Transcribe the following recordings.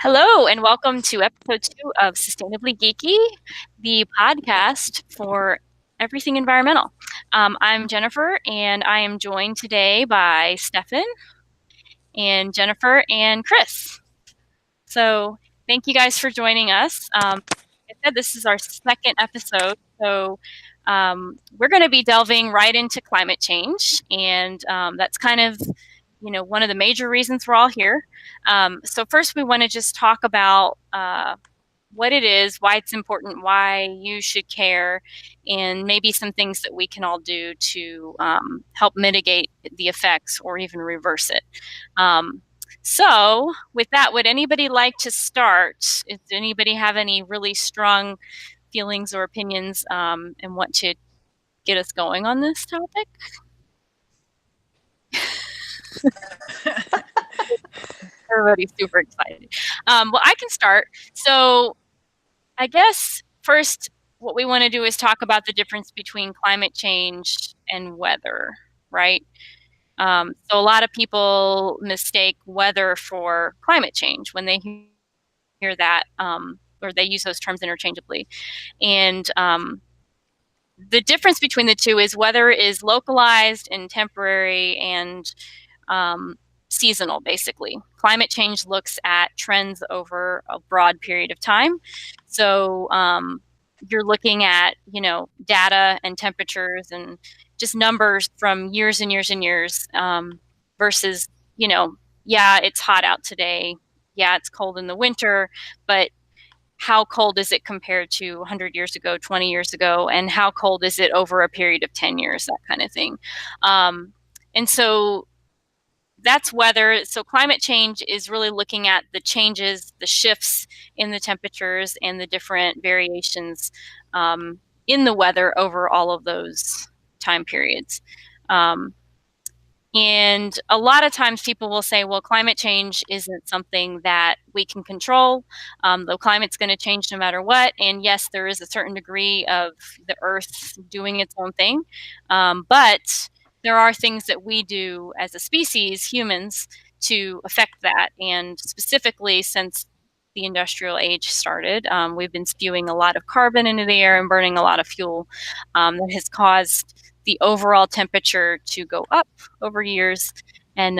Hello, and welcome to episode 2 of Sustainably Geeky, the podcast for everything environmental. I'm Jennifer, and I am joined today by Stefan and Jennifer and Chris. So, thank you guys for joining us. Like I said, this is our second episode, so we're going to be delving right into climate change, and that's kind of one of the major reasons we're all here. So first, we want to just talk about what it is, why it's important, why you should care, and maybe some things that we can all do to help mitigate the effects or even reverse it. So with that, would anybody like to start? Does anybody have any really strong feelings or opinions and want to get us going on this topic? Everybody's super excited. Well, I can start. So I guess first, what we want to do is talk about the difference between climate change and weather, right? So a lot of people mistake weather for climate change when they hear that, or they use those terms interchangeably. And the difference between the two is weather is localized and temporary and seasonal, basically. Climate change looks at trends over a broad period of time. So you're looking at, data and temperatures and just numbers from years and years and years versus, yeah, it's hot out today. Yeah, it's cold in the winter, but how cold is it compared to 100 years ago, 20 years ago, and how cold is it over a period of 10 years, that kind of thing. And so that's weather. So climate change is really looking at the changes, the shifts in the temperatures and the different variations in the weather over all of those time periods. And a lot of times people will say, well, climate change isn't something that we can control. The climate's going to change no matter what. And yes, there is a certain degree of the Earth doing its own thing. But there are things that we do as a species, humans, to affect that. And specifically, since the industrial age started, we've been spewing a lot of carbon into the air and burning a lot of fuel that has caused the overall temperature to go up over years. And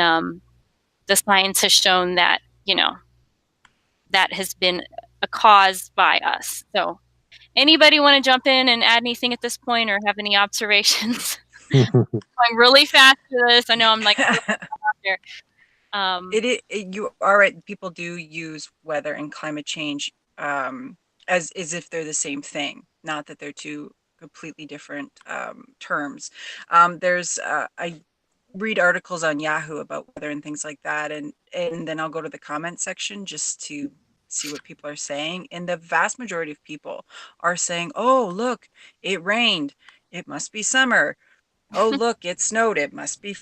the science has shown that, that has been a cause by us. So anybody want to jump in and add anything at this point or have any observations? Going really fast to this. I know I'm like here. You are right. People do use weather and climate change as if they're the same thing, not that they're two completely different terms. I read articles on Yahoo about weather and things like that, and then I'll go to the comment section just to see what people are saying. And the vast majority of people are saying, "Oh, look, it rained. It must be summer. Oh, look, it snowed. It must be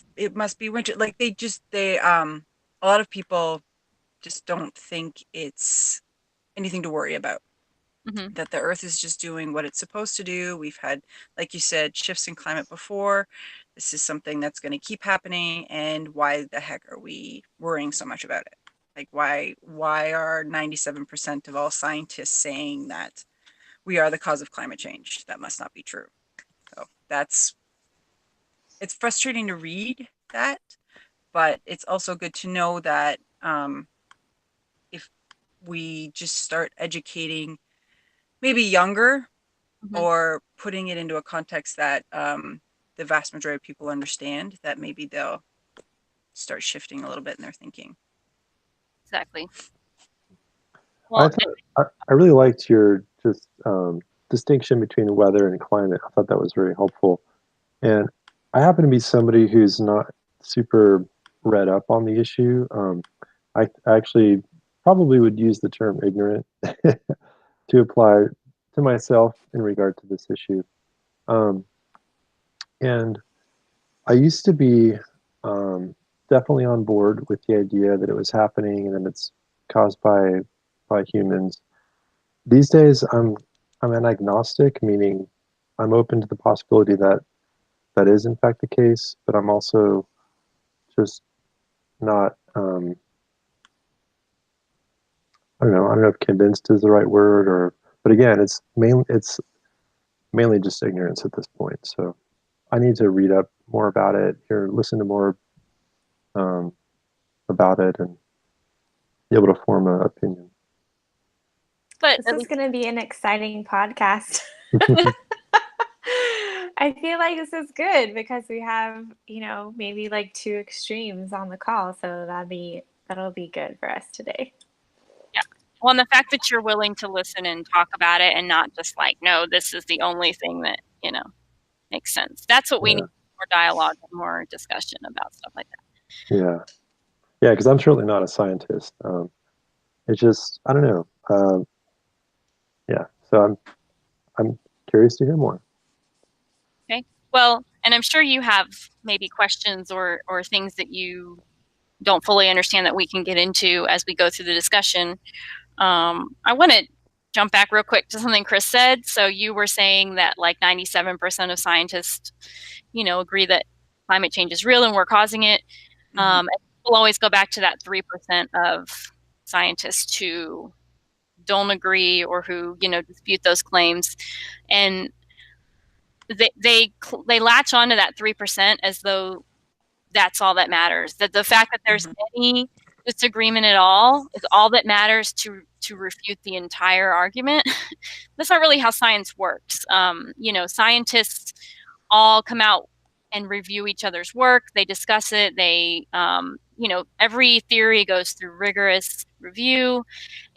winter." Like a lot of people just don't think it's anything to worry about. Mm-hmm. That the earth is just doing what it's supposed to do. We've had, like you said, shifts in climate before. This is something that's going to keep happening, and why the heck are we worrying so much about it? Like why are 97% of all scientists saying that we are the cause of climate change? That must not be true. So it's frustrating to read that, but it's also good to know that if we just start educating maybe younger, Mm-hmm. or putting it into a context that the vast majority of people understand, that maybe they'll start shifting a little bit in their thinking. Exactly. I Well, thought I really liked your just distinction between weather and climate. I thought that was very helpful. And I happen to be somebody who's not super read up on the issue. I actually probably would use the term ignorant to apply to myself in regard to this issue. Um, and I used to be definitely on board with the idea that it was happening and that it's caused by humans. These days, I'm an agnostic, meaning I'm open to the possibility that that is in fact the case, but I'm also just not I don't know if convinced is the right word, but again, it's mainly just ignorance at this point. So I need to read up more about it, or listen to more um, about it, and be able to form an opinion. But This at is least, going to be an exciting podcast. I feel like this is good because we have, maybe like two extremes on the call. So that'll be good for us today. yeah. Well, and the fact that you're willing to listen and talk about it and not just like, no, this is the only thing that, makes sense. That's what we need, Yeah, more dialogue and more discussion about stuff like that. yeah, yeah. Because I'm certainly not a scientist. It's just I don't know. Yeah, so I'm curious to hear more. Okay. Well, and I'm sure you have maybe questions or things that you don't fully understand that we can get into as we go through the discussion. I want to jump back real quick to something Chris said. So you were saying that like 97% of scientists, agree that climate change is real and we're causing it. And we'll always go back to that 3% of scientists who don't agree or who, dispute those claims. And they latch onto that 3% as though that's all that matters. That the fact that there's any disagreement at all is all that matters to refute the entire argument. That's not really how science works. Scientists all come out and review each other's work. They discuss it. Every theory goes through rigorous review,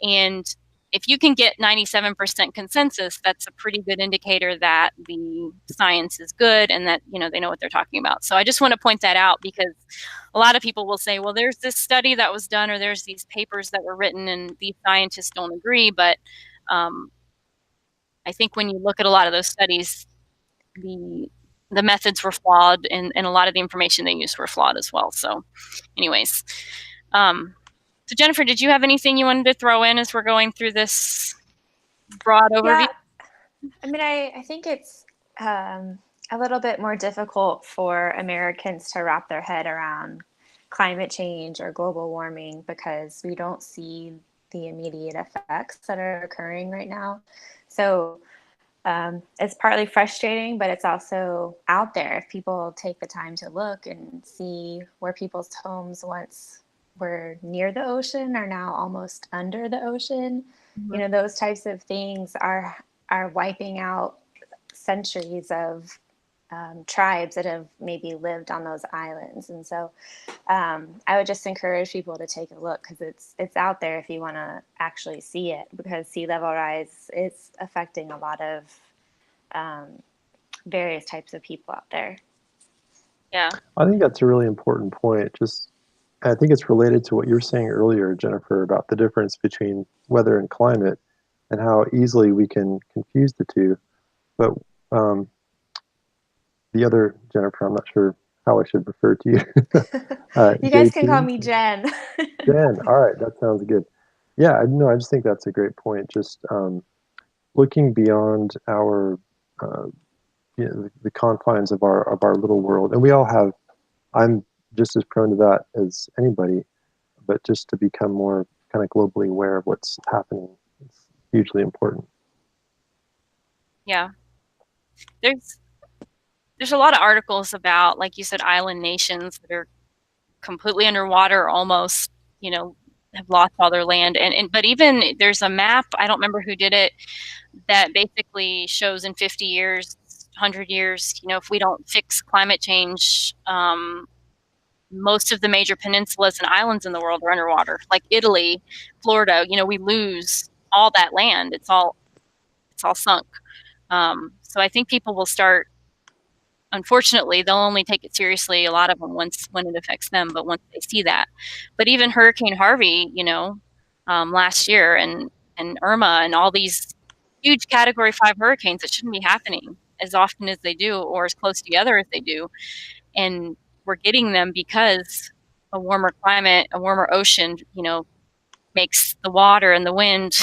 and if you can get 97% consensus, that's a pretty good indicator that the science is good and that, they know what they're talking about. So I just want to point that out because a lot of people will say, well, there's this study that was done or there's these papers that were written and these scientists don't agree. But I think when you look at a lot of those studies, the methods were flawed and a lot of the information they used were flawed as well. So anyways, so Jennifer, did you have anything you wanted to throw in as we're going through this broad overview? Yeah, I mean, I think it's a little bit more difficult for Americans to wrap their head around climate change or global warming because we don't see the immediate effects that are occurring right now. So it's partly frustrating, but it's also out there. If people take the time to look and see where people's homes once were near the ocean are now almost under the ocean, those types of things are wiping out centuries of tribes that have maybe lived on those islands. And so I would just encourage people to take a look because it's out there if you want to actually see it, because sea level rise is affecting a lot of various types of people out there. Yeah. I think that's a really important point. I think it's related to what you were saying earlier, Jennifer, about the difference between weather and climate and how easily we can confuse the two. But the other Jennifer, I'm not sure how I should refer to you. You guys can JT? call me Jen. Jen, all right, that sounds good. Yeah, no, I just think that's a great point. Just looking beyond our the confines of our little world, and we all have. I'm just as prone to that as anybody, but just to become more kind of globally aware of what's happening is hugely important. Yeah. There's a lot of articles about, like you said, island nations that are completely underwater, almost, have lost all their land. But even there's a map, I don't remember who did it, that basically shows in 50 years, 100 years, if we don't fix climate change, most of the major peninsulas and islands in the world are underwater, like Italy, Florida. We lose all that land. It's all sunk. So I think people will start. Unfortunately, they'll only take it seriously, a lot of them, when it affects them. But once they see that, but even Hurricane Harvey, last year, and Irma, and all these huge Category 5 hurricanes that shouldn't be happening as often as they do, or as close together as they do, and we're getting them because a warmer climate, a warmer ocean, makes the water and the wind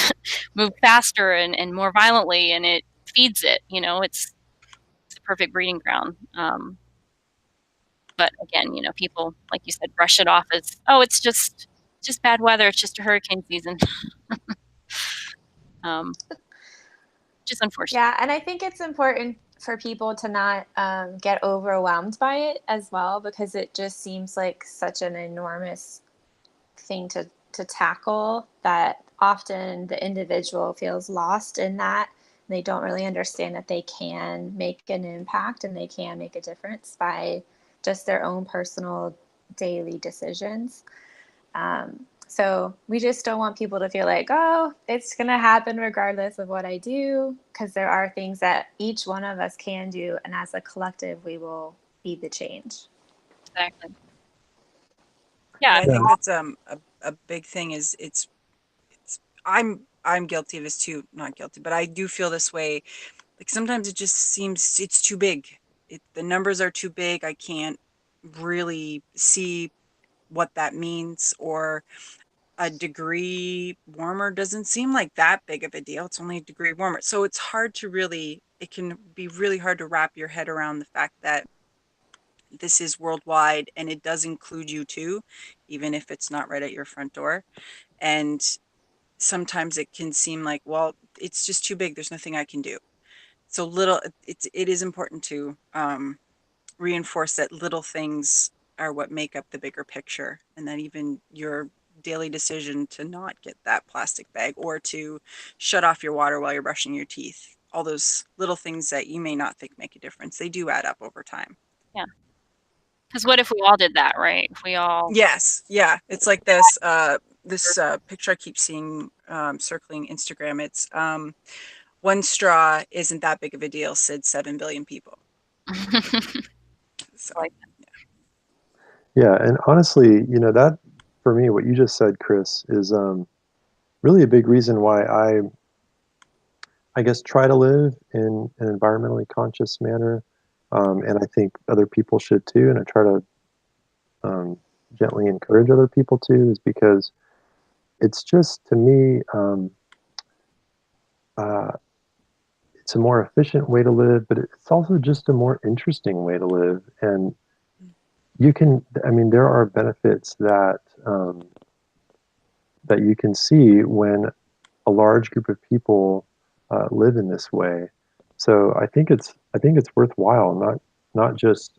move faster and more violently, and it feeds it. It's a perfect breeding ground. But again, people, like you said, brush it off as, oh, it's just just bad weather. It's just a hurricane season. Just unfortunate. Yeah, and I think it's important for people to not get overwhelmed by it as well, because it just seems like such an enormous thing to tackle that often the individual feels lost in that. They don't really understand that they can make an impact and they can make a difference by just their own personal daily decisions. So we just don't want people to feel like, oh, it's going to happen regardless of what I do, because there are things that each one of us can do. And as a collective, we will be the change. Exactly. Yeah. I think that's a big thing is it's I'm guilty of this too, not guilty, but I do feel this way. Like sometimes it just seems it's too big. The numbers are too big. I can't really see what that means, or a degree warmer doesn't seem like that big of a deal. It's only a degree warmer. So it's hard to really, it can be really hard to wrap your head around the fact that this is worldwide and it does include you too, even if it's not right at your front door. And sometimes it can seem like, well, it's just too big. There's nothing I can do. So it is important to reinforce that little things are what make up the bigger picture, and that even your daily decision to not get that plastic bag or to shut off your water while you're brushing your teeth, all those little things that you may not think make a difference, they do add up over time. Yeah. Because what if we all did that, right? If we all... Yes. Yeah. It's like this picture I keep seeing circling Instagram. It's one straw isn't that big of a deal, said 7 billion people. So, Like Yeah, and honestly, that for me, what you just said, Chris, is really a big reason why I guess, try to live in an environmentally conscious manner, and I think other people should too. And I try to gently encourage other people to, is because it's just, to me, uh, it's a more efficient way to live, but it's also just a more interesting way to live. And there are benefits that you can see when a large group of people live in this way. So I think it's worthwhile, not just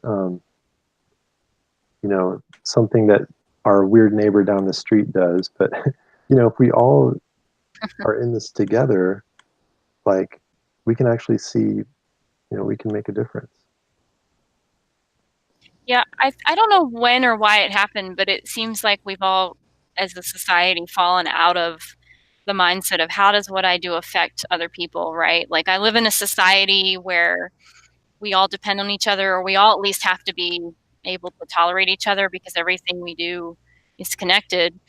something that our weird neighbor down the street does, but if we all are in this together, like, we can actually see, we can make a difference. Yeah, I don't know when or why it happened, but it seems like we've all, as a society, fallen out of the mindset of how does what I do affect other people, right? Like, I live in a society where we all depend on each other, or we all at least have to be able to tolerate each other because everything we do is connected.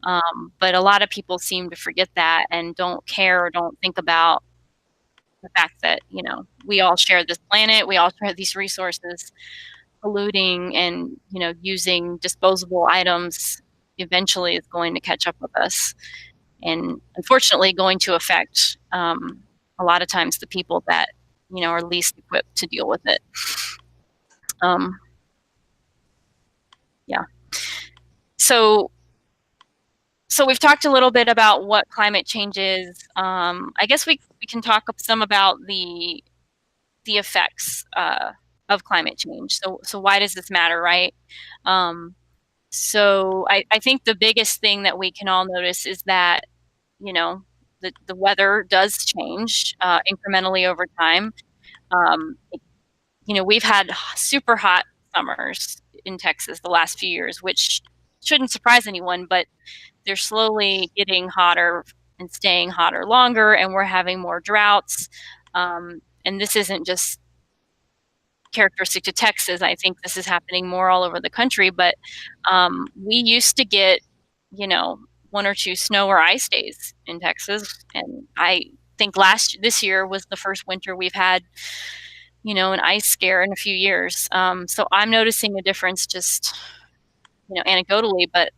But a lot of people seem to forget that and don't care or don't think about the fact that, we all share this planet, we all share these resources. Polluting and using disposable items eventually is going to catch up with us, and unfortunately going to affect a lot of times the people that are least equipped to deal with it. Yeah. So we've talked a little bit about what climate change is. I guess we can talk some about the effects of climate change. So why does this matter, right? So I think the biggest thing that we can all notice is that, the weather does change incrementally over time. We've had super hot summers in Texas the last few years, which shouldn't surprise anyone, but they're slowly getting hotter and staying hotter longer, and we're having more droughts. And this isn't just characteristic to Texas. I think this is happening more all over the country, but we used to get, one or two snow or ice days in Texas. And I think this year was the first winter we've had, an ice scare in a few years. So I'm noticing a difference just, anecdotally, but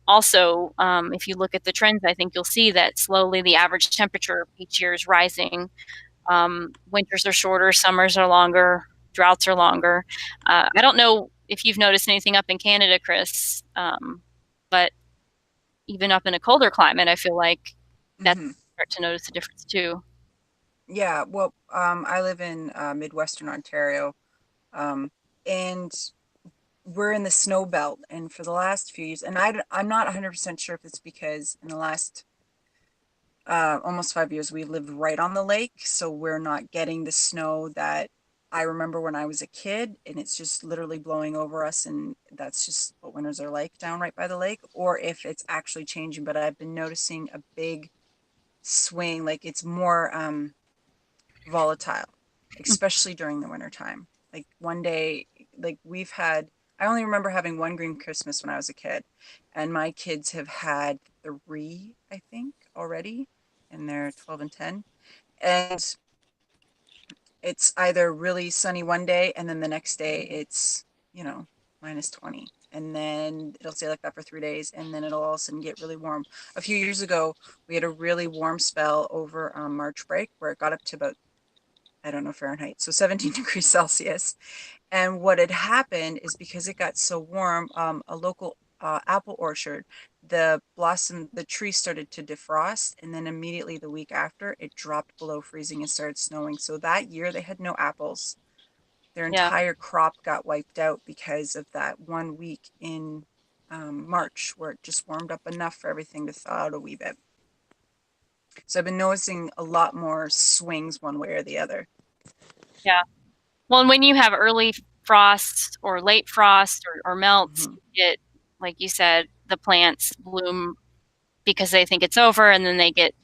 also if you look at the trends, I think you'll see that slowly the average temperature each year is rising. Winters are shorter, summers are longer, droughts are longer. I don't know if you've noticed anything up in Canada, Chris, but even up in a colder climate, I feel like that Mm-hmm. start to notice a difference too. Yeah, well, I live in Midwestern Ontario, and we're in the snow belt. And for the last few years, and I'm not 100% sure if it's because in the last almost 5 years we lived right on the lake, so we're not getting the snow that I remember when I was a kid, and it's just literally blowing over us, and that's just what winters are like down right by the lake, or if it's actually changing. But I've been noticing a big swing, like it's more volatile, especially during the winter time. Like one day, like I only remember having one green Christmas when I was a kid, and my kids have had three, I think, already, and they're 12 and 10. And it's either really sunny one day, and then the next day it's, minus 20. And then it'll stay like that for 3 days, and then it'll all of a sudden get really warm. A few years ago, we had a really warm spell over March break where it got up to about, I don't know, Fahrenheit, so 17 degrees Celsius. And what had happened is because it got so warm, a local apple orchard, the tree started to defrost, and then immediately the week after, it dropped below freezing and started snowing. So that year they had no apples. Their Yeah. entire crop got wiped out because of that 1 week in March where it just warmed up enough for everything to thaw out a wee bit. So I've been noticing a lot more swings one way or the other. Yeah. Well, and when you have early frost or late frost or melts, Mm-hmm. you get, like you said, the plants bloom because they think it's over, and then they get,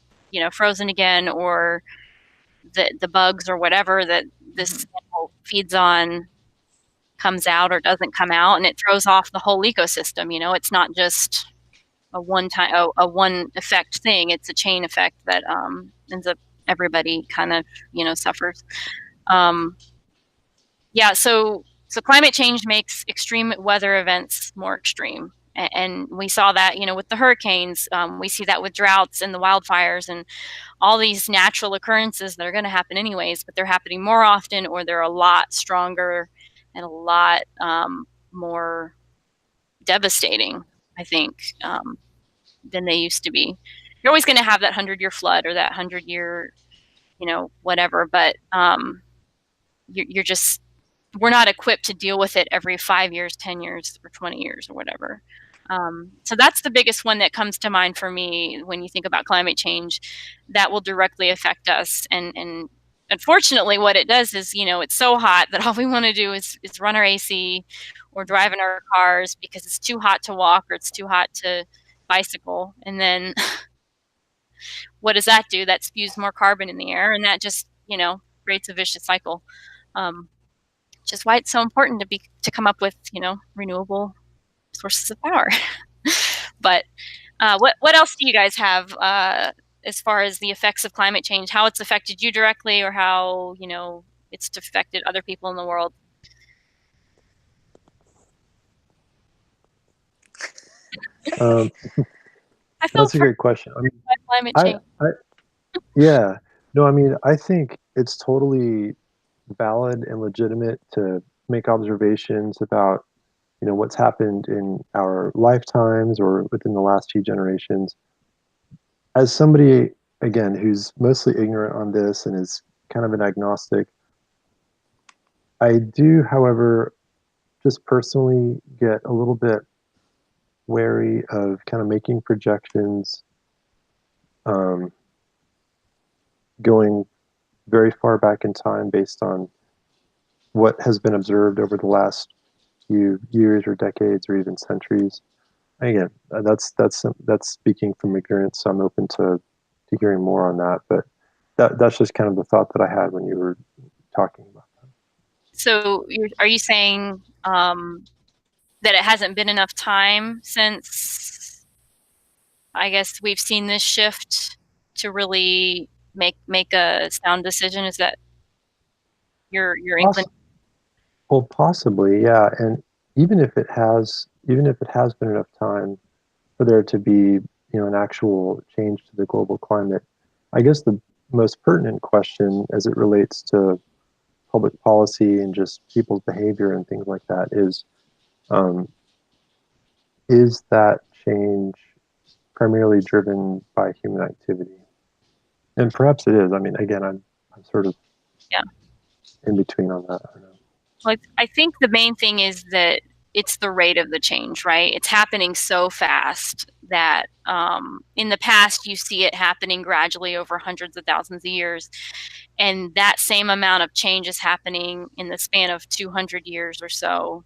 frozen again, or the bugs or whatever that Mm-hmm. this animal feeds on comes out or doesn't come out, and it throws off the whole ecosystem. It's not just a one time a one effect thing. It's a chain effect that ends up everybody kind of suffers. Um, yeah, so climate change makes extreme weather events more extreme, and we saw that with the hurricanes. We see that with droughts and the wildfires and all these natural occurrences that are going to happen anyways, but they're happening more often, or they're a lot stronger and a lot more devastating, I think, than they used to be. You're always going to have that 100-year flood or that 100-year, whatever, but you're just we're not equipped to deal with it every 5 years, 10 years, or 20 years, or whatever. So that's the biggest one that comes to mind for me when you think about climate change that will directly affect us. And unfortunately, what it does is, it's so hot that all we want to do is run our AC or drive in our cars because it's too hot to walk or it's too hot to bicycle. And then what does that do? That spews more carbon in the air, and that just, creates a vicious cycle. Um, which is why it's so important to come up with renewable sources of power. But what else do you guys have as far as the effects of climate change? How it's affected you directly, or how it's affected other people in the world? Um, I feel that's a great question. by climate I, change. I, yeah, no, I think it's totally valid and legitimate to make observations about, what's happened in our lifetimes or within the last few generations. As somebody, again, who's mostly ignorant on this and is kind of an agnostic, I do, however, just personally get a little bit wary of kind of making projections, um, going very far back in time based on what has been observed over the last few years or decades or even centuries. Again, that's speaking from ignorance. So I'm open to hearing more on that, but that's just kind of the thought that I had when you were talking about that. So are you saying that it hasn't been enough time since, I guess, we've seen this shift to really make a sound decision? Is that your Poss- inclination? well, possibly, yeah. And even if it has been enough time for there to be, an actual change to the global climate, I guess the most pertinent question as it relates to public policy and just people's behavior and things like that um, is that change primarily driven by human activity. And perhaps it is. I mean, again, I'm sort of in between on that. I don't know. Well, I think the main thing is that it's the rate of the change, right? It's happening so fast that in the past you see it happening gradually over hundreds of thousands of years, and that same amount of change is happening in the span of 200 years or so.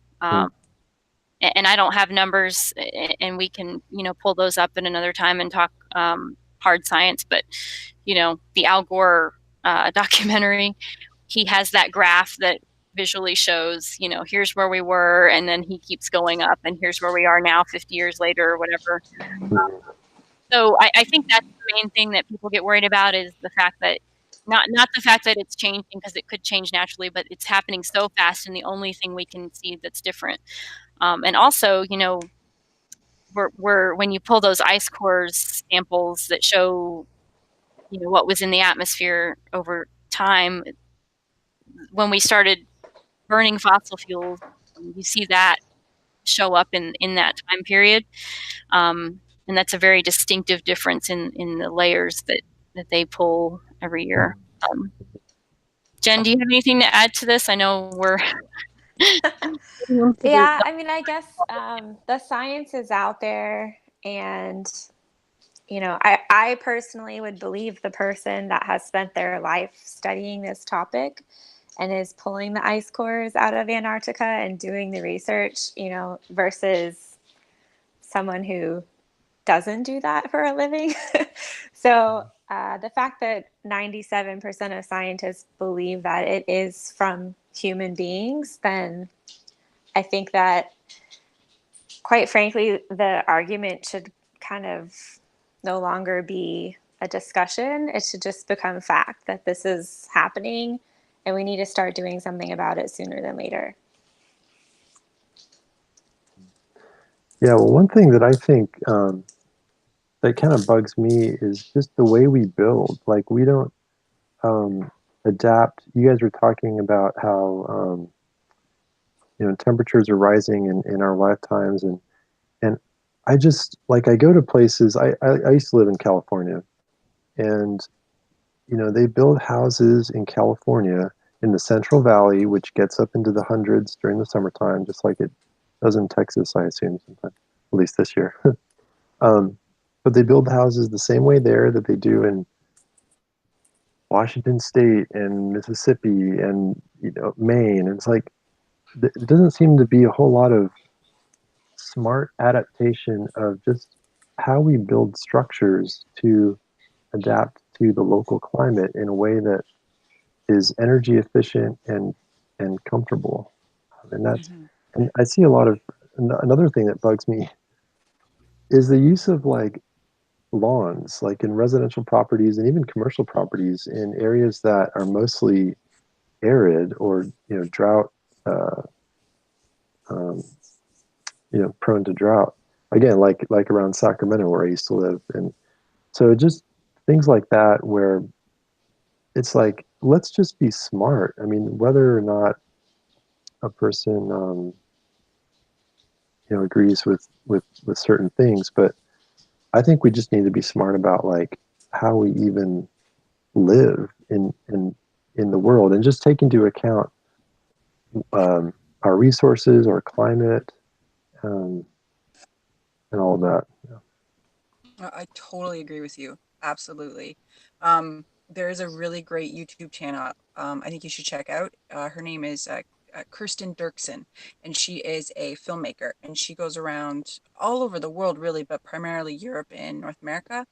And I don't have numbers, and we can pull those up in another time and talk hard science. But the Al Gore documentary, he has that graph that visually shows, here's where we were, and then he keeps going up, and here's where we are now 50 years later or whatever. So I think that's the main thing that people get worried about, is the fact that not the fact that it's changing, because it could change naturally, but it's happening so fast, and the only thing we can see that's different. And also, we're when you pull those ice cores samples that show, what was in the atmosphere over time, when we started burning fossil fuels, you see that show up in that time period. And that's a very distinctive difference in the layers that they pull every year. Jen, do you have anything to add to this? I know we're Yeah, I mean, I guess the science is out there, and I personally would believe the person that has spent their life studying this topic and is pulling the ice cores out of Antarctica and doing the research, versus someone who doesn't do that for a living. So the fact that 97% of scientists believe that it is from human beings, then I think that, quite frankly, the argument should kind of no longer be a discussion. It should just become fact that this is happening, and we need to start doing something about it sooner than later. Yeah, well, one thing that I think that kind of bugs me is just the way we build. Like, we don't adapt. You guys were talking about how temperatures are rising in our lifetimes, and I just, like, I go to places. I used to live in California, and they build houses in California in the Central Valley, which gets up into the hundreds during the summertime, just like it does in Texas, I assume, sometime, at least this year. But they build houses the same way there that they do in Washington State and Mississippi and Maine. And it's like, it doesn't seem to be a whole lot of smart adaptation of just how we build structures to adapt to the local climate in a way that is energy efficient and comfortable. And that's and I see a lot of another thing that bugs me is the use of, like, lawns, like in residential properties and even commercial properties in areas that are mostly arid or drought, prone to drought. Again, like around Sacramento where I used to live, and so just things like that where it's like, let's just be smart. I mean, whether or not a person agrees with certain things, but I think we just need to be smart about, like, how we even live in the world, and just take into account our resources, our climate, and all of that. Yeah. I totally agree with you. Absolutely. There is a really great YouTube channel I think you should check out. Her name is Kirsten Dirksen, and she is a filmmaker, and she goes around all over the world, really, but primarily Europe and North America,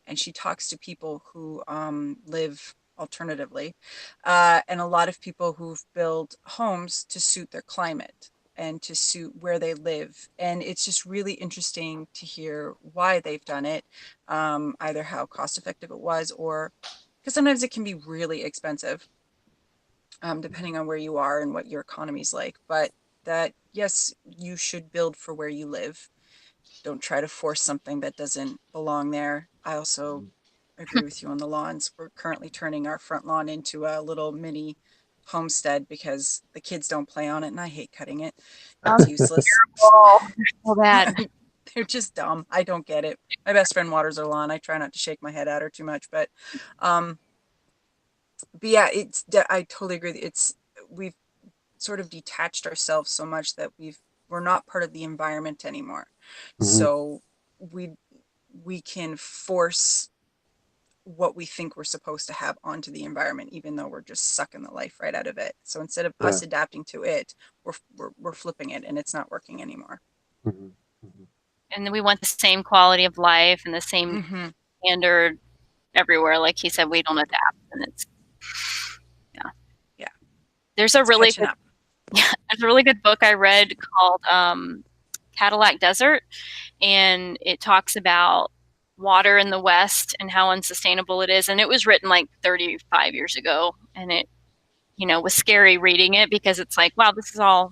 and she talks to people who live alternatively, and a lot of people who've built homes to suit their climate and to suit where they live. And it's just really interesting to hear why they've done it, either how cost effective it was, or because sometimes it can be really expensive, depending on where you are and what your economy's like. But that, yes, you should build for where you live. Don't try to force something that doesn't belong there. I also agree with you on the lawns. We're currently turning our front lawn into a little mini homestead because the kids don't play on it, and I hate cutting it. It's useless. Oh, so bad. They're just dumb. I don't get it. My best friend waters her lawn. I try not to shake my head at her too much, um, but yeah, I totally agree. We've sort of detached ourselves so much that we're not part of the environment anymore. Hmm. So we we can force what we think we're supposed to have onto the environment, even though we're just sucking the life right out of it. So instead of Yeah. us adapting to it, we're flipping it, and it's not working anymore. Hmm. Hmm. And then we want the same quality of life and the same Mm-hmm. standard everywhere. Like he said, we don't adapt, and it's Yeah, there's a it's really catching good up. there's a really good book I read called Cadillac Desert, and it talks about water in the West and how unsustainable it is. And it was written like 35 years ago, and it was scary reading it because it's like, wow, this is all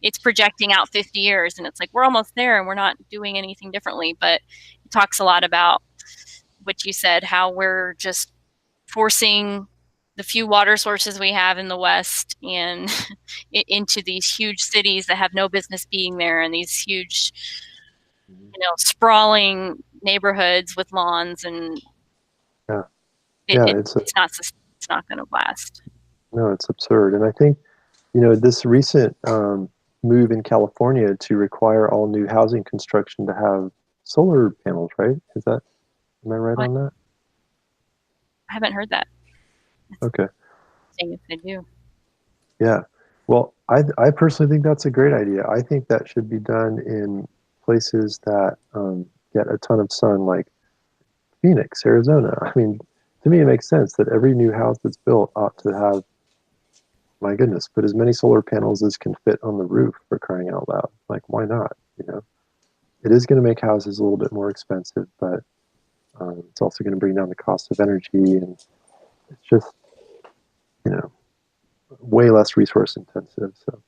it's projecting out 50 years, and it's like we're almost there and we're not doing anything differently. But it talks a lot about what you said, how we're just forcing the few water sources we have in the West and into these huge cities that have no business being there, and these huge, sprawling neighborhoods with lawns, and Yeah. Yeah. it's not going to last. No, it's absurd. And I think, this recent move in California to require all new housing construction to have solar panels, right? Am I right What? on that? I haven't heard that. Okay. Saying if they do. Yeah. Well, I personally think that's a great idea. I think that should be done in places that get a ton of sun, like Phoenix, Arizona. I mean, to me, it makes sense that every new house that's built ought to have, my goodness, put as many solar panels as can fit on the roof, for crying out loud. Like, why not? It is going to make houses a little bit more expensive, but it's also going to bring down the cost of energy, and it's just, you know, way less resource intensive. So,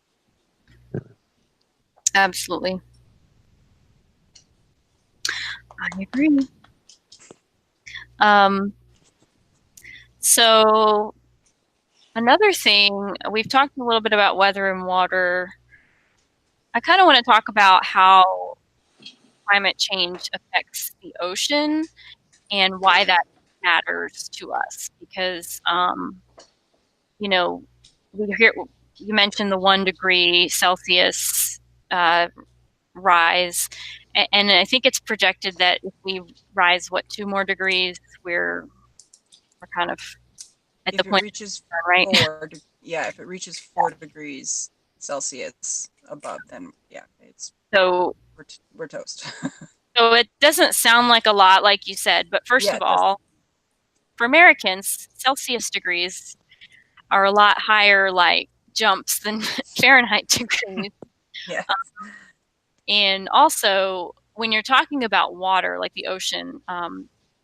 yeah. Absolutely. I agree. Um, so another thing, we've talked a little bit about weather and water. I kind of want to talk about how climate change affects the ocean and why that matters to us. Because, you know, you mentioned the 1 degree Celsius uh, rise, and I think it's projected that if we rise, 2 more degrees, we're kind of at the If it point, reaches right? if it reaches 4 degrees Celsius above, then yeah, So, we're toast. so it doesn't sound like a lot, like you said, but first Yeah, of it does. all, for Americans, Celsius degrees are a lot higher, like jumps than Fahrenheit degrees. Yeah. And also, when you're talking about water, like the ocean,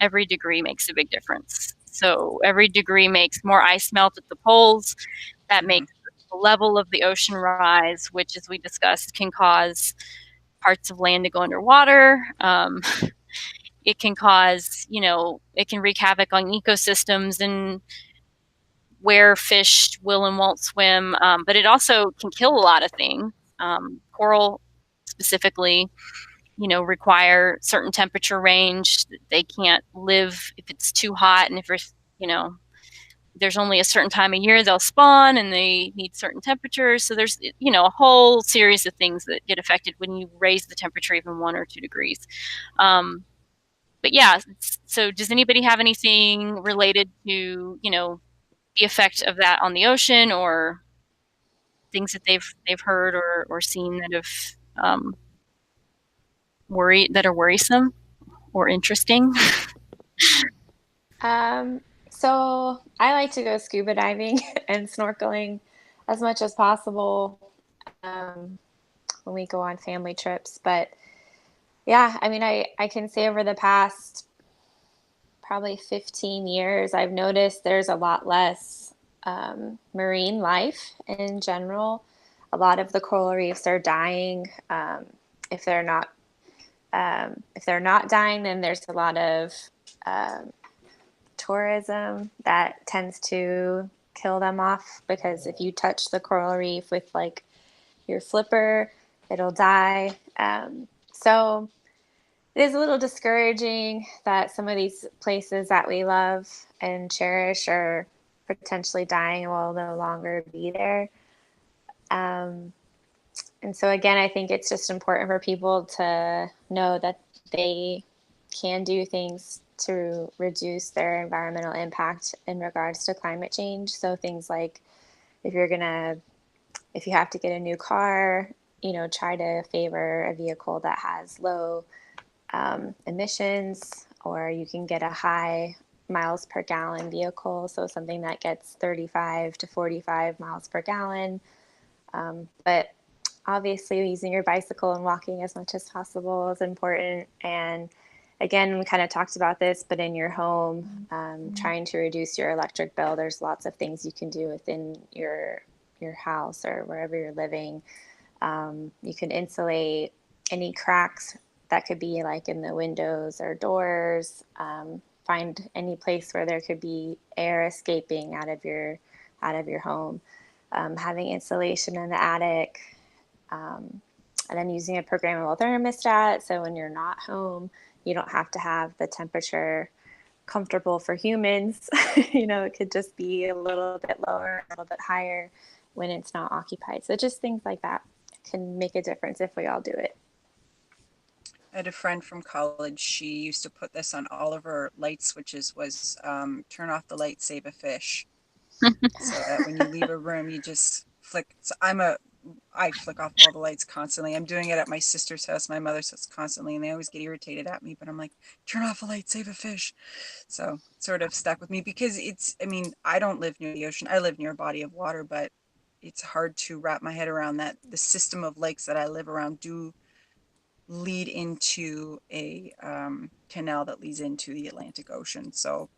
every degree makes a big difference. So every degree makes more ice melt at the poles. That Mm-hmm. makes the level of the ocean rise, which, as we discussed, can cause parts of land to go underwater. It can cause, it can wreak havoc on ecosystems and where fish will and won't swim. But it also can kill a lot of things. Coral specifically, require certain temperature range. They can't live if it's too hot, and if there's only a certain time of year they'll spawn, and they need certain temperatures. So there's a whole series of things that get affected when you raise the temperature even 1 or 2 degrees. But yeah, so does anybody have anything related to the effect of that on the ocean, or things that they've heard or seen that have that are worrisome or interesting? So I like to go scuba diving and snorkeling as much as possible um, when we go on family trips. But yeah, I mean, I can say over the past probably 15 years, I've noticed there's a lot less marine life in general. A lot of the coral reefs are dying. If they're not if they're not dying, then there's a lot of um, tourism that tends to kill them off, because if you touch the coral reef with like your flipper, it'll die. So It is a little discouraging that some of these places that we love and cherish are potentially dying and will no longer be there. Um, and so, again, I think it's just important for people to know that they can do things to reduce their environmental impact in regards to climate change. So, things like if you're going to if you have to get a new car, try to favor a vehicle that has low emissions, or you can get a high miles per gallon vehicle, so something that gets 35 to 45 miles per gallon. But obviously, using your bicycle and walking as much as possible is important. And again, we kind of talked about this, but in your home, trying to reduce your electric bill, there's lots of things you can do within your house or wherever you're living. You can insulate any cracks that could be like in the windows or doors. Find any place where there could be air escaping out of your home. Having insulation in the attic, and then using a programmable thermostat. So when you're not home, you don't have to have the temperature comfortable for humans. It could just be a little bit lower, a little bit higher when it's not occupied. So just things like that can make a difference if we all do it. I had a friend from college. She used to put this on all of her light switches, was turn off the light, save a fish. So that when you leave a room, you just flick. So I flick off all the lights constantly. I'm doing it at my sister's house, my mother's house constantly, and they always get irritated at me, but I'm like, turn off the light, save a fish. So it sort of stuck with me because I don't live near the ocean. I live near a body of water, but it's hard to wrap my head around that the system of lakes that I live around do lead into a canal that leads into the Atlantic Ocean. So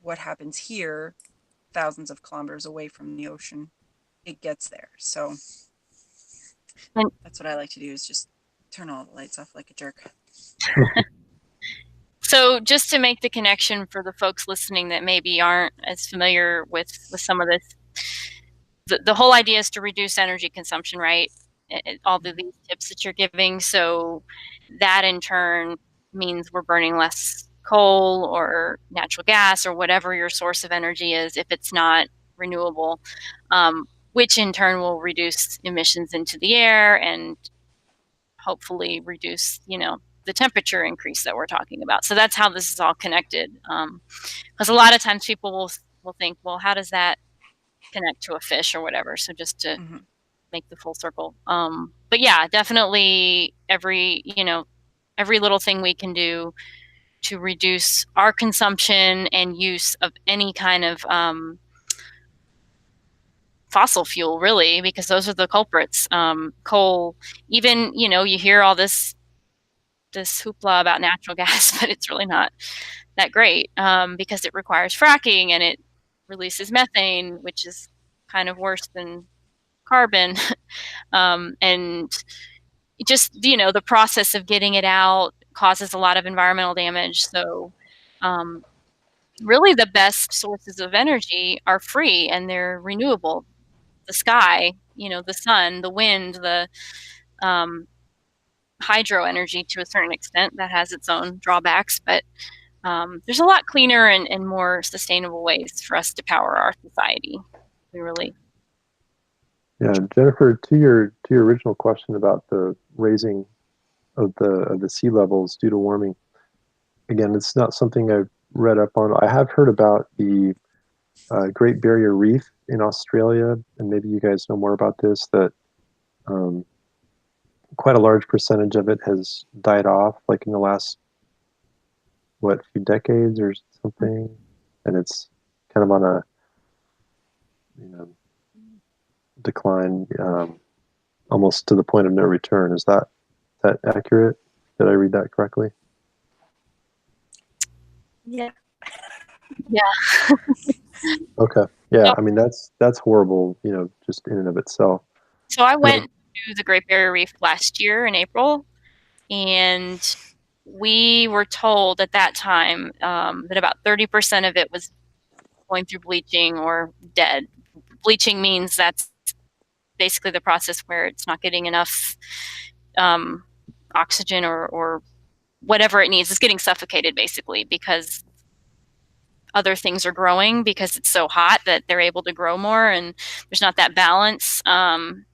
what happens here, thousands of kilometers away from the ocean, it gets there. So And that's what I like to do, is just turn all the lights off like a jerk. so just to make the connection for the folks listening that maybe aren't as familiar with some of this, the whole idea is to reduce energy consumption, right? All of these tips that you're giving. So that in turn means we're burning less coal or natural gas or whatever your source of energy is if it's not renewable, which in turn will reduce emissions into the air and hopefully reduce, the temperature increase that we're talking about. So that's how this is all connected. Because a lot of times people will think, well, how does that connect to a fish or whatever? So just to make the full circle. But yeah, definitely every little thing we can do to reduce our consumption and use of any kind of fossil fuel, really, because those are the culprits. Coal, even, you hear all this hoopla about natural gas, but it's really not that great because it requires fracking and it releases methane, which is kind of worse than carbon. And just, the process of getting it out causes a lot of environmental damage. So really the best sources of energy are free and they're renewable. The sky, the sun, the wind, the hydro energy to a certain extent that has its own drawbacks, but there's a lot cleaner and more sustainable ways for us to power our society. We really. Yeah, Jennifer, to your original question about the raising of the sea levels due to warming, again, it's not something I've read up on. I have heard about the Great Barrier Reef in Australia, and maybe you guys know more about this, that quite a large percentage of it has died off, like in the last, few decades or something, and it's kind of on a, decline, almost to the point of no return. Is that accurate? Did I read that correctly? Yeah. Yeah. Okay. Yeah. I mean, that's horrible, just in and of itself. So I went to the Great Barrier Reef last year in April, and we were told at that time that about 30% of it was going through bleaching or dead. Bleaching means that's basically the process where it's not getting enough oxygen or whatever it needs. It's getting suffocated basically because other things are growing because it's so hot that they're able to grow more, and there's not that balance. And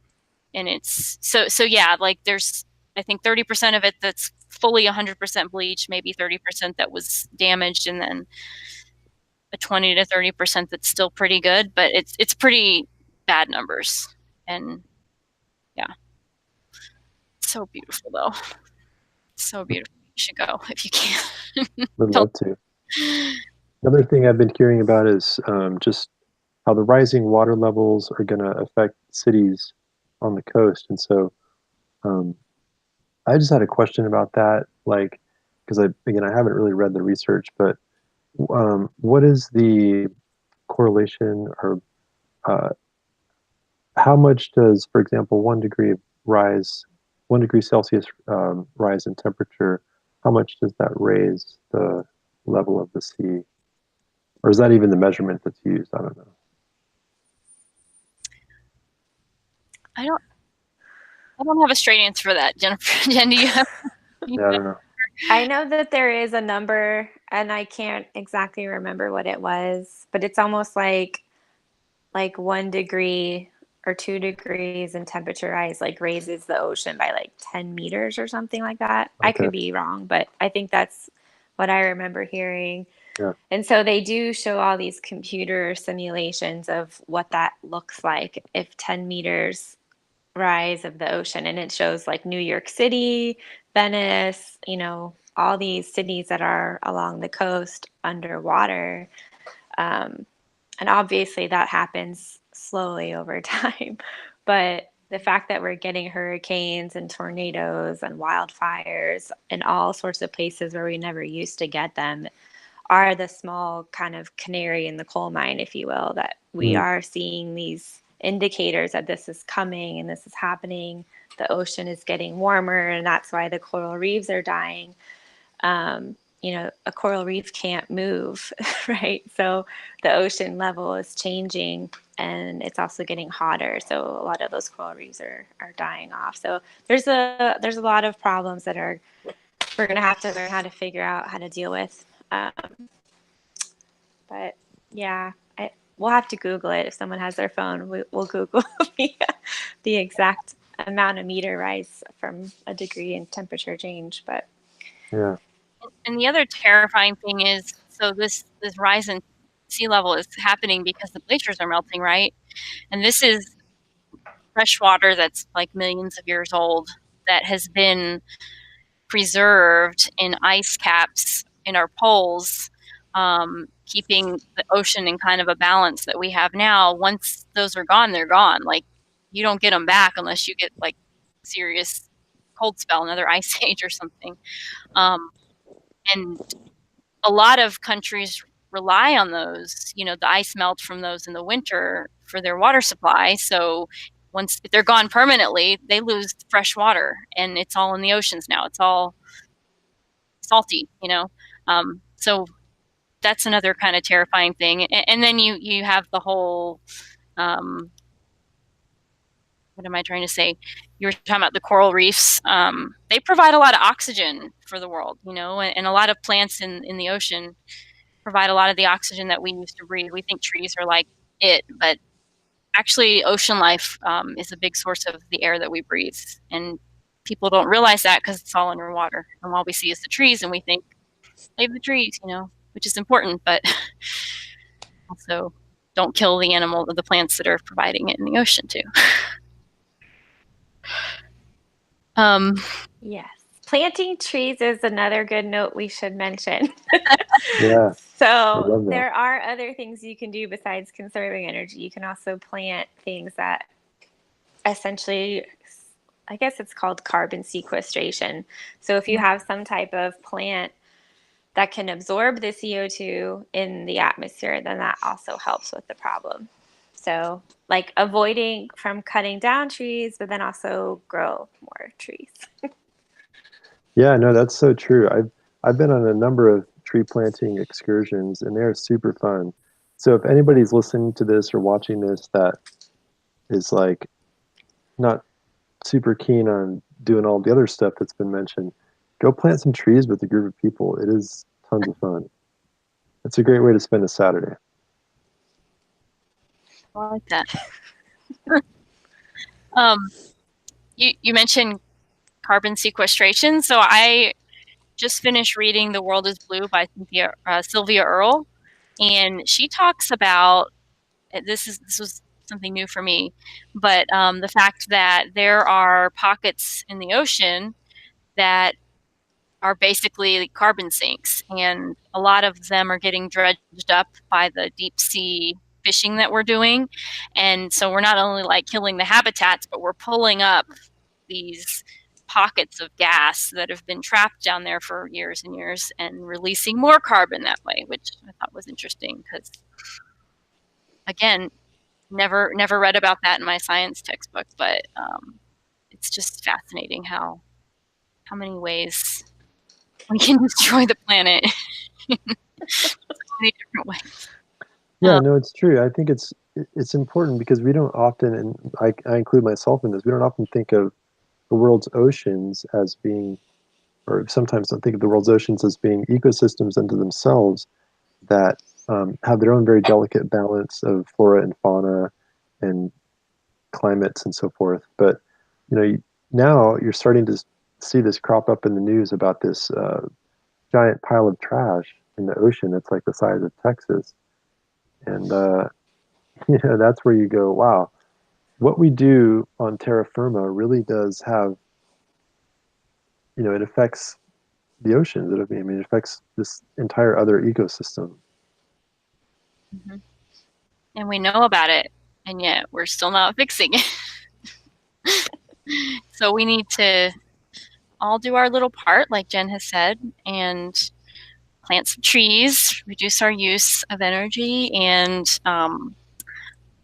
it's so yeah, like there's I think 30% of it that's fully 100% bleach, maybe 30% that was damaged, and then a 20 to 30% that's still pretty good, but it's pretty bad numbers. And yeah, so beautiful though. So beautiful. You should go if you can. Would love to. Another thing I've been hearing about is just how the rising water levels are going to affect cities on the coast. And so I just had a question about that, like, because I haven't really read the research, but what is the correlation, or uh, how much does, for example, 1 degree Celsius rise in temperature, how much does that raise the level of the sea? Or is that even the measurement that's used? I don't know. I don't have a straight answer for that, Jennifer. Jen, do you have? Yeah, I don't know. I know that there is a number, and I can't exactly remember what it was, but it's almost like 1 degree or 2 degrees in temperature rise like raises the ocean by like 10 meters or something like that. I Okay. could be wrong, but I think that's what I remember hearing. Yeah. And so they do show all these computer simulations of what that looks like if 10 meters rise of the ocean. And it shows like New York City, Venice, all these cities that are along the coast underwater. And obviously that happens slowly over time. But the fact that we're getting hurricanes and tornadoes and wildfires in all sorts of places where we never used to get them are the small kind of canary in the coal mine, if you will, that we are seeing these indicators that this is coming and this is happening. The ocean is getting warmer, and that's why the coral reefs are dying. A coral reef can't move, right? So the ocean level is changing, and it's also getting hotter. So a lot of those coral reefs are dying off. So there's a lot of problems that we're going to have to learn how to figure out how to deal with. But yeah, we'll have to Google it. If someone has their phone, we'll Google the exact amount of meter rise from a degree in temperature change. But Yeah. And the other terrifying thing is, so this rise in sea level is happening because the glaciers are melting, right? And this is fresh water that's like millions of years old that has been preserved in ice caps in our poles, keeping the ocean in kind of a balance that we have now. Once those are gone, they're gone. Like, you don't get them back unless you get like serious cold spell, another ice age or something. And a lot of countries rely on those, the ice melt from those in the winter for their water supply. So if they're gone permanently, they lose fresh water, and it's all in the oceans now. It's all salty, so that's another kind of terrifying thing. And then you have the whole, what am I trying to say? You were talking about the coral reefs. They provide a lot of oxygen for the world, and a lot of plants in the ocean provide a lot of the oxygen that we use to breathe. We think trees are like it, but actually ocean life is a big source of the air that we breathe. And people don't realize that because it's all underwater. And all we see is the trees, and we think, save the trees, which is important, but also don't kill the animal or the plants that are providing it in the ocean too. yes, planting trees is another good note we should mention. Yeah. So there are other things you can do besides conserving energy. You can also plant things that essentially, I guess it's called carbon sequestration. So if you have some type of plant that can absorb the CO2 in the atmosphere, then that also helps with the problem. So like avoiding from cutting down trees, but then also grow more trees. Yeah, no, that's so true. I've been on a number of tree planting excursions, and they're super fun. So if anybody's listening to this or watching this that is like not super keen on doing all the other stuff that's been mentioned, go plant some trees with a group of people. It is tons of fun. It's a great way to spend a Saturday. I like that. You mentioned carbon sequestration. So I just finished reading The World is Blue by Sylvia Earle, and she talks about this was something new for me, but the fact that there are pockets in the ocean that are basically carbon sinks, and a lot of them are getting dredged up by the deep sea fishing that we're doing. And so we're not only like killing the habitats, but we're pulling up these pockets of gas that have been trapped down there for years and years and releasing more carbon that way, which I thought was interesting because, again, never read about that in my science textbook, but it's just fascinating how many ways we can destroy the planet in so many different ways. Yeah, no, it's true. I think it's important because we don't often, and I include myself in this, we don't often think of the world's oceans as being, or sometimes don't think of the world's oceans as being ecosystems unto themselves that have their own very delicate balance of flora and fauna and climates and so forth. But now you're starting to see this crop up in the news about this giant pile of trash in the ocean that's like the size of Texas, and that's where you go, wow, what we do on terra firma really does have, it affects the oceans. It affects this entire other ecosystem. Mm-hmm. And we know about it, and yet we're still not fixing it. So we need to all do our little part, like Jen has said, and plant some trees, reduce our use of energy, and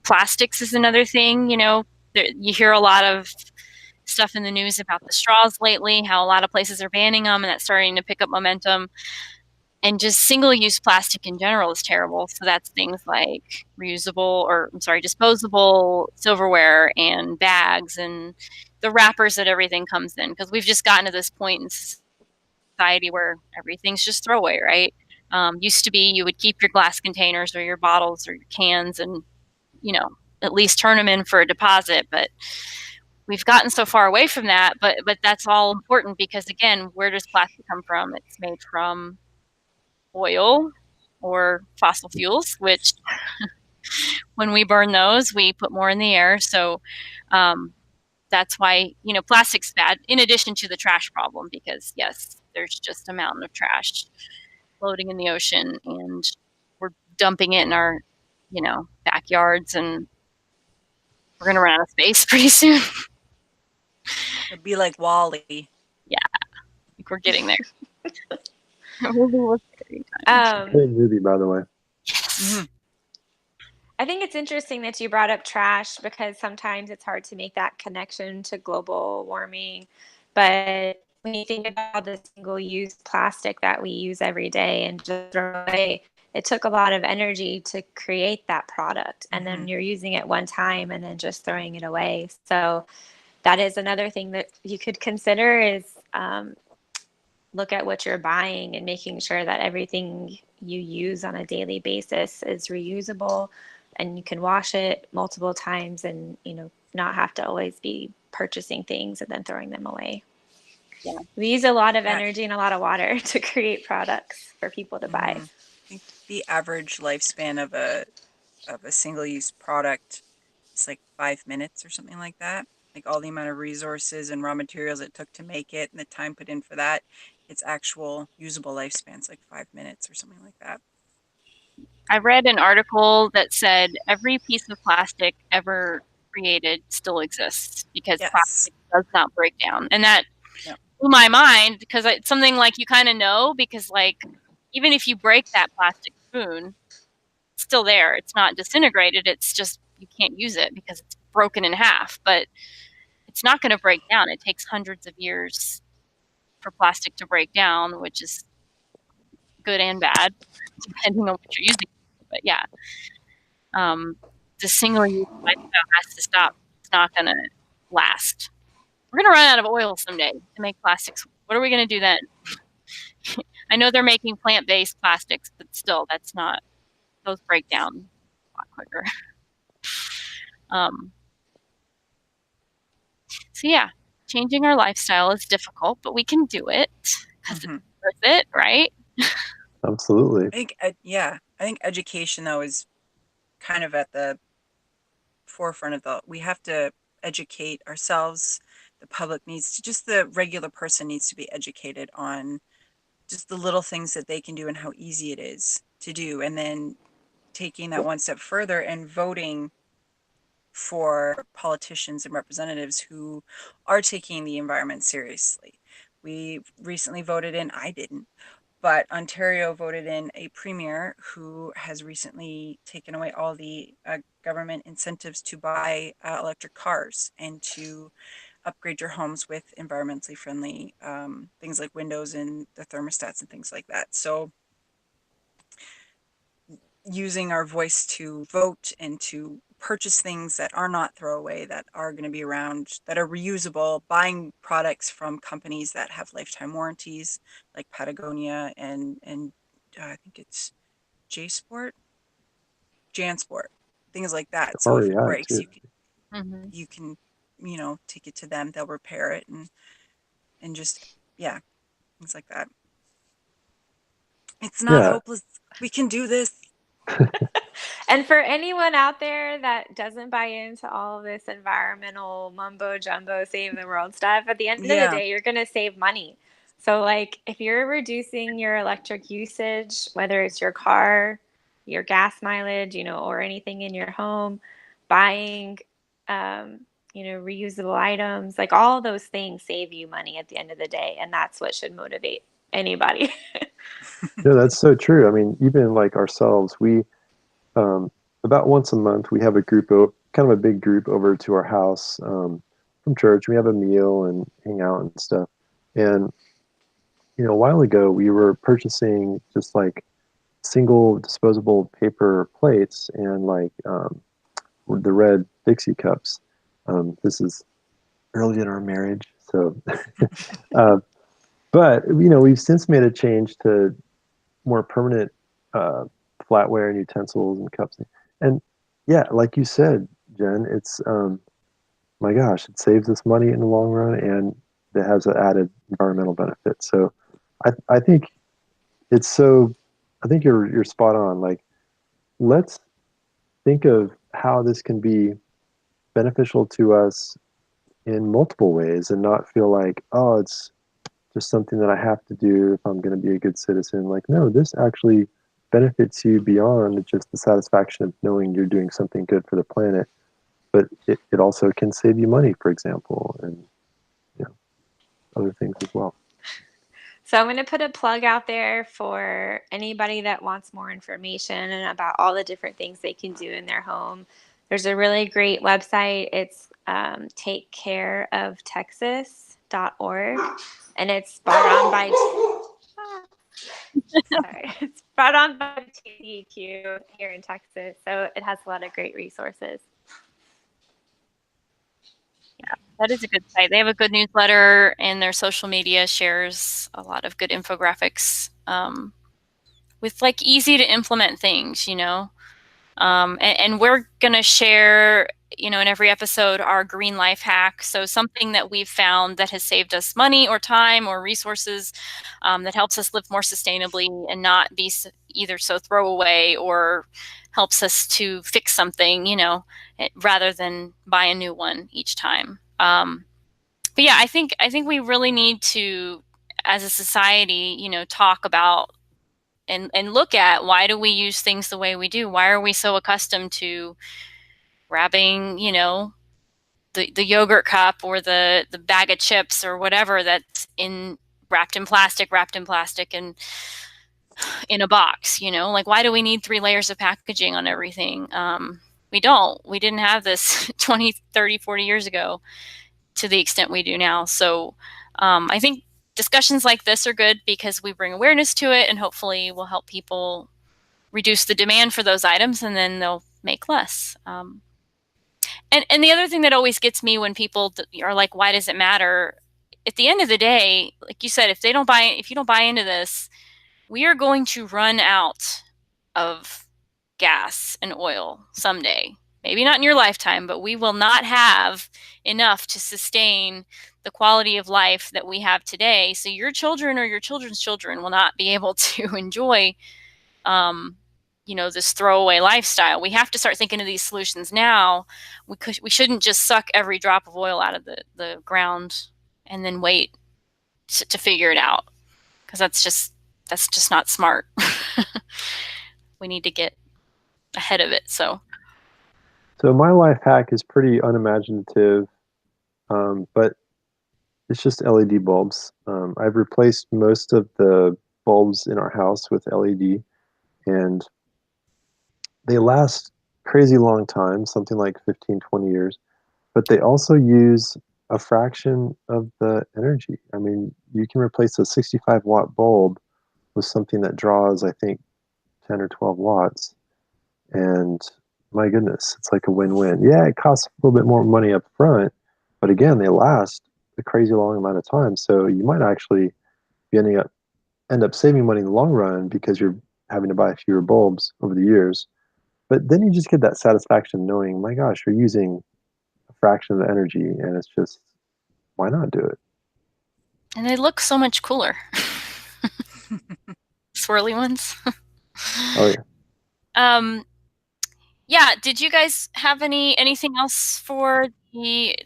plastics is another thing. You hear a lot of stuff in the news about the straws lately, how a lot of places are banning them, and that's starting to pick up momentum. And just single-use plastic in general is terrible. So that's things like disposable silverware and bags and the wrappers that everything comes in. Because we've just gotten to this point in society where everything's just throwaway, right? Used to be you would keep your glass containers or your bottles or your cans and, at least turn them in for a deposit. But we've gotten so far away from that. But that's all important because, again, where does plastic come from? It's made from oil or fossil fuels, which when we burn those, we put more in the air. So that's why, plastic's bad, in addition to the trash problem, because yes, there's just a mountain of trash floating in the ocean and we're dumping it in our, backyards, and we're going to run out of space pretty soon. It'd be like Wall-E. Yeah, I think we're getting there. Great movie, by the way. Yes. Mm-hmm. I think it's interesting that you brought up trash because sometimes it's hard to make that connection to global warming. But when you think about the single-use plastic that we use every day and just throw away, it took a lot of energy to create that product. And then you're using it one time and then just throwing it away. So that is another thing that you could consider is look at what you're buying and making sure that everything you use on a daily basis is reusable and you can wash it multiple times and, not have to always be purchasing things and then throwing them away. Yeah. We use a lot of energy and a lot of water to create products for people to buy. I think the average lifespan of a single-use product is like 5 minutes or something like that. Like all the amount of resources and raw materials it took to make it and the time put in for that, its actual usable lifespan's like 5 minutes or something like that. I read an article that said every piece of plastic ever created still exists because plastic does not break down. And that blew my mind because it's something like you kind of know because, like, even if you break that plastic spoon, it's still there. It's not disintegrated. It's just you can't use it because it's broken in half. But it's not going to break down. It takes hundreds of years for plastic to break down, which is good and bad, depending on what you're using. But yeah, the single-use lifestyle has to stop. It's not going to last. We're going to run out of oil someday to make plastics What are we going to do then? I know they're making plant-based plastics, but still, that's not, those break down a lot quicker. Um, so yeah, changing our lifestyle is difficult, but we can do it because it's worth it, right? Absolutely. I think, I think education though is kind of at the forefront of we have to educate ourselves. The public needs to, just the regular person needs to be educated on just the little things that they can do and how easy it is to do. And then taking that one step further and voting for politicians and representatives who are taking the environment seriously. We recently voted in, I didn't, but Ontario voted in a premier who has recently taken away all the government incentives to buy electric cars and to upgrade your homes with environmentally friendly things like windows and the thermostats and things like that. So using our voice to vote and to purchase things that are not throwaway, that are going to be around, that are reusable, buying products from companies that have lifetime warranties like Patagonia and I think it's JSport, JanSport, things like that. So if it REI breaks, too. you can take it to them, they'll repair it and just things like that. It's not hopeless. We can do this. And for anyone out there that doesn't buy into all of this environmental mumbo jumbo save the world stuff, at the end of the day, you're going to save money. So like if you're reducing your electric usage, whether it's your car, your gas mileage, or anything in your home, buying, reusable items, like all those things save you money at the end of the day. And that's what should motivate anybody. No, that's so true. I mean, even like ourselves, we about once a month we have a group of kind of a big group over to our house from church. We have a meal and hang out and stuff. And a while ago we were purchasing just like single disposable paper plates and like the red Dixie cups. This is early in our marriage, so but we've since made a change to more permanent flatware and utensils and cups. And yeah, like you said, Jen, it's my gosh, it saves us money in the long run and it has an added environmental benefit. So I think it's so I think you're spot on. Like let's think of how this can be beneficial to us in multiple ways and not feel like, oh, it's just something that I have to do if I'm going to be a good citizen. Like, no, this actually benefits you beyond just the satisfaction of knowing you're doing something good for the planet, but it also can save you money, for example, and other things as well. So I'm going to put a plug out there for anybody that wants more information and about all the different things they can do in their home. There's a really great website. It's takecareoftexas.org, and it's brought on by it's brought on by Geeky here in Texas. So it has a lot of great resources. Yeah, that is a good site. They have a good newsletter, and their social media shares a lot of good infographics with like easy to implement things, and we're going to share, in every episode, our green life hack. So something that we've found that has saved us money or time or resources, that helps us live more sustainably and not be either so throwaway or helps us to fix something, rather than buy a new one each time. But yeah, I think we really need to, as a society, talk about and look at, why do we use things the way we do? Why are we so accustomed to grabbing, the yogurt cup or the bag of chips or whatever that's wrapped in plastic and in a box, like, why do we need 3 layers of packaging on everything? We didn't have this 20, 30, 40 years ago to the extent we do now. So I think discussions like this are good because we bring awareness to it, and hopefully will help people reduce the demand for those items, and then they'll make less. And the other thing that always gets me when people are like, why does it matter, at the end of the day, like you said, if you don't buy into this, we are going to run out of gas and oil someday. Maybe not in your lifetime, but we will not have enough to sustain the quality of life that we have today. So your children or your children's children will not be able to enjoy, this throwaway lifestyle. We have to start thinking of these solutions now. We shouldn't just suck every drop of oil out of the ground and then wait to figure it out, because that's just not smart. We need to get ahead of it. So my life hack is pretty unimaginative, but it's just LED bulbs. I've replaced most of the bulbs in our house with LED, and they last crazy long time, something like 15, 20 years, but they also use a fraction of the energy. I mean, you can replace a 65-watt bulb with something that draws, I think, 10 or 12 watts. And my goodness, it's like a win-win. Yeah, it costs a little bit more money up front, but again, they last a crazy long amount of time. So you might actually be end up saving money in the long run because you're having to buy fewer bulbs over the years. But then you just get that satisfaction knowing, my gosh, you're using a fraction of the energy, and it's just, why not do it? and they look so much cooler. Swirly ones. Oh yeah. Yeah, did you guys have anything else for the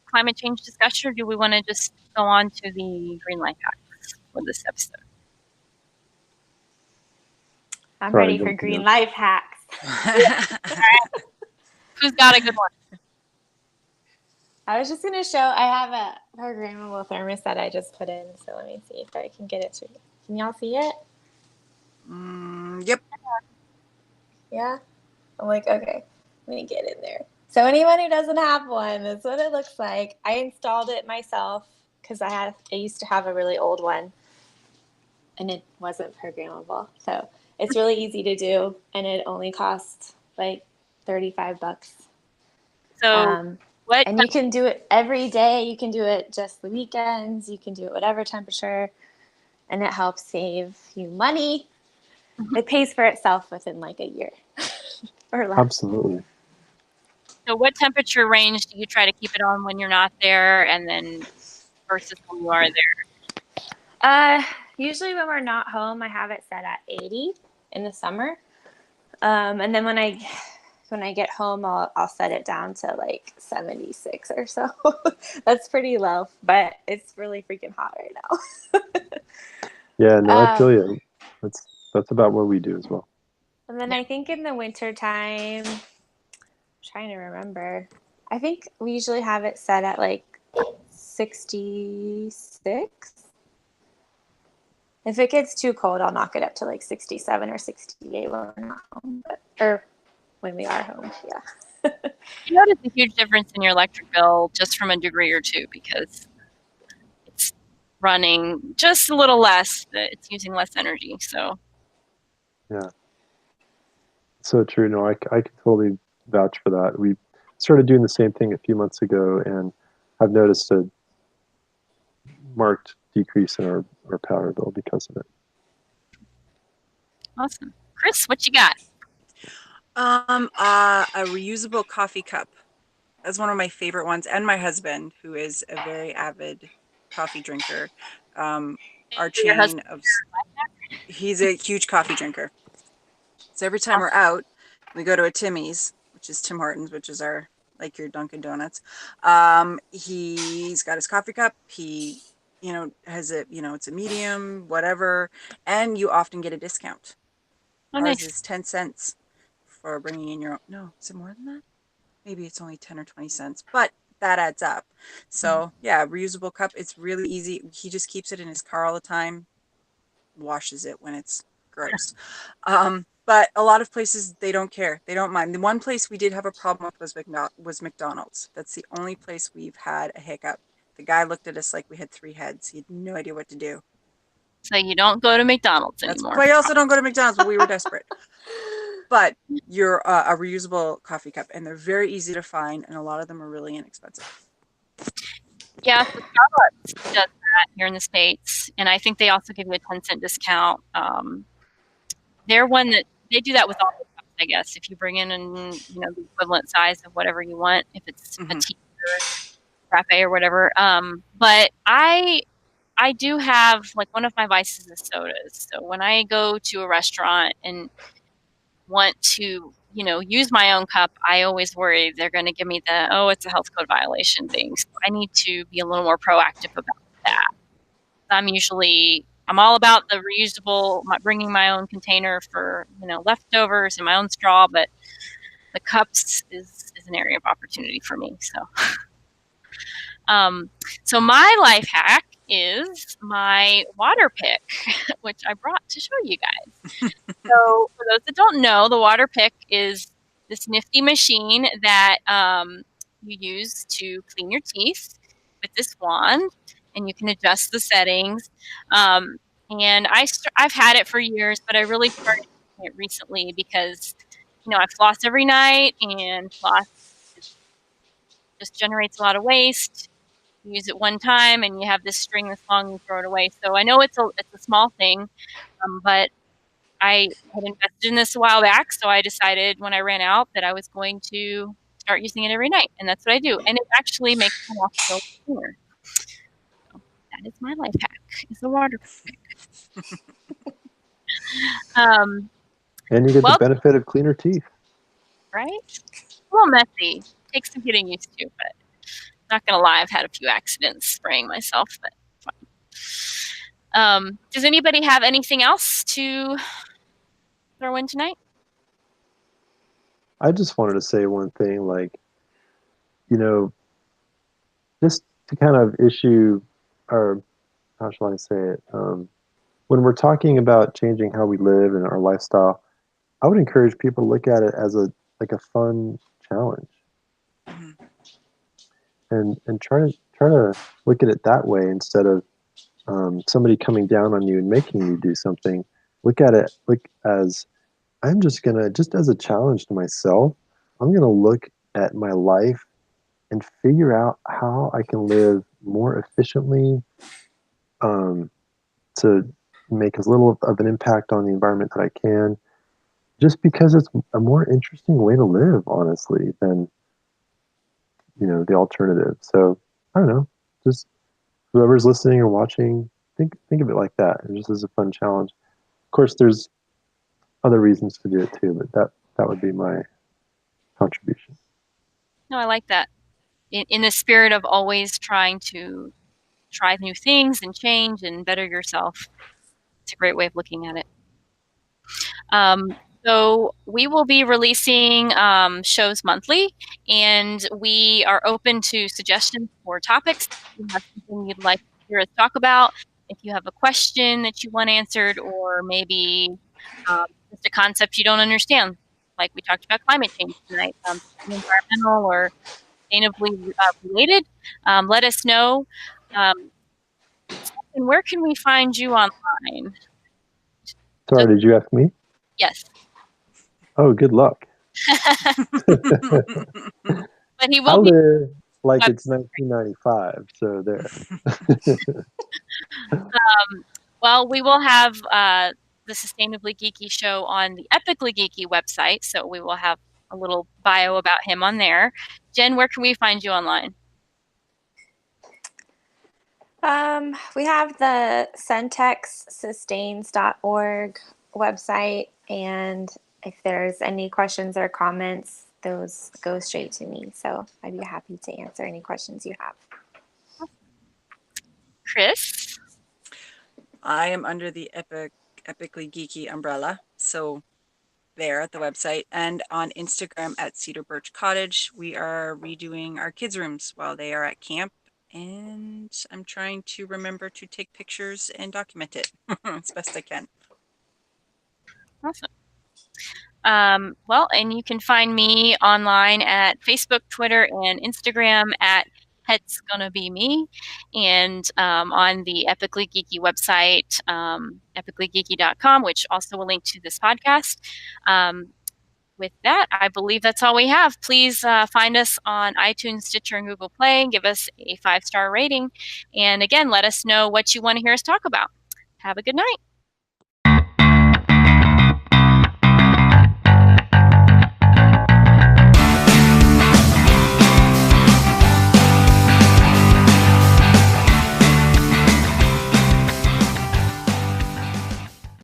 climate change discussion, or do we want to just go on to the green life hacks for this episode? I'm Sorry, ready for jumping green in. life hacks. Who's got a good one? I was just going to show, I have a programmable thermos that I just put in, so let me see if I can get it to you. Can y'all see it? Yep. Yeah? I'm like, okay, let me get in there. So anyone who doesn't have one, that's what it looks like. I installed it myself because I used to have a really old one, and it wasn't programmable. So it's really easy to do, and it only costs like $35. So what? And you can do it every day. You can do it just the weekends. You can do it whatever temperature, and it helps save you money. It pays for itself within like a year or less. Absolutely. So what temperature range do you try to keep it on when you're not there, and then versus when you are there? Usually when we're not home, I have it set at 80 in the summer. And then when I get home, I'll set it down to like 76 or so. That's pretty low, but it's really freaking hot right now. Yeah, no, I feel you. That's about what we do as well. And then I think in the winter time, I'm trying to remember, I think we usually have it set at like 66. If it gets too cold, I'll knock it up to like 67 or 68 when we're not home, or when we are home. Yeah. You notice a huge difference in your electric bill just from a degree or two, because it's running just a little less. It's using less energy. So Yeah. So true. No, I can totally vouch for that. We started doing the same thing a few months ago, and I've noticed a marked decrease in our power bill because of it. awesome. Chris, what you got? A reusable coffee cup. That's one of my favorite ones. And my husband, who is a very avid coffee drinker. Our chain of, he's a huge coffee drinker. So every time we're out, we go to a Timmy's, which is Tim Hortons, which is our, like your Dunkin' Donuts. He's got his coffee cup. He, has it, it's a medium, whatever. And you often get a discount. Oh, Ours nice. is 10 cents for bringing in your own. No, is it more than that? Maybe it's only 10 or 20 cents, but that adds up. So yeah, reusable cup. It's really easy. He just keeps it in his car all the time, washes it when it's gross. But a lot of places, they don't care. They don't mind. The one place we did have a problem with was McDonald's. That's the only place we've had a hiccup. The guy looked at us like we had 3 heads. He had no idea what to do. So you don't go to McDonald's anymore. But I also don't go to McDonald's, but we were desperate. But you're a reusable coffee cup, and they're very easy to find, and a lot of them are really inexpensive. Yeah, so Starbucks does that here in the States, and I think they also give you a 10-cent discount. They're one that they do that with all the cups, I guess. If you bring in the equivalent size of whatever you want, if it's a Mm-hmm. tea or frappe or whatever. But I do have like one of my vices is sodas. So when I go to a restaurant and want to, use my own cup, I always worry they're going to give me it's a health code violation thing. So I need to be a little more proactive about that. I'm all about the reusable, bringing my own container for, leftovers and my own straw, but the cups is an area of opportunity for me. Um, so my life hack is my water pick, which I brought to show you guys. So for those that don't know, the water pick is this nifty machine that you use to clean your teeth with this wand, and you can adjust the settings. And I've had it for years, but I really started using it recently because I floss every night, and floss just generates a lot of waste. You use it one time, and you have this string this long, you throw it away. So I know it's a small thing, but I had invested in this a while back, so I decided when I ran out that I was going to start using it every night, and that's what I do. And it actually makes my mouth feel cleaner. So that is my life hack: is the water pick. And you get the Well, benefit of cleaner teeth. right? A little messy. Takes some getting used to, but not gonna lie, I've had a few accidents spraying myself, but fine. Does anybody have anything else to throw in tonight? I just wanted to say one thing, like, just to kind of issue, or how shall I say it? When we're talking about changing how we live and our lifestyle, I would encourage people to look at it as a fun challenge, Mm-hmm. and try to look at it that way instead of somebody coming down on you and making you do something. Look as I'm just as a challenge to myself. I'm gonna look at my life and figure out how I can live more efficiently, to make as little of an impact on the environment that I can, just because it's a more interesting way to live, honestly, than the alternative. So I don't know, just whoever's listening or watching, think of it like that, and just as a fun challenge. Of course, there's other reasons to do it too, but that would be my contribution. No, I like that. In the spirit of always trying to try new things and change and better yourself. It's a great way of looking at it. So we will be releasing shows monthly, and we are open to suggestions for topics. If you have something you'd like to hear us talk about, if you have a question that you want answered, or maybe just a concept you don't understand, like we talked about climate change tonight, environmental or sustainably related, let us know. And where can we find you online? Sorry, Just, did you ask me? yes. Oh, good luck. But he I will be. live like it's 1995, so there. Well, we will have the Sustainably Geeky show on the Epically Geeky website, so we will have a little bio about him on there. Jen, where can we find you online? We have the centexsustains.org website, and if there's any questions or comments, those go straight to me. So I'd be happy to answer any questions you have. Chris? I am under the Epically Geeky umbrella, so there at the website, and on Instagram at Cedar Birch Cottage. We are redoing our kids' rooms while they are at camp, and I'm trying to remember to take pictures and document it as best I can. Awesome. Well, and you can find me online at Facebook, Twitter, and Instagram at It's Gonna Be Me, and on the Epically Geeky website, epicallygeeky.com, which also will link to this podcast. with that, I believe that's all we have. Please find us on iTunes, Stitcher, and Google Play. Give us a 5-star rating. And again, let us know what you want to hear us talk about. Have a good night.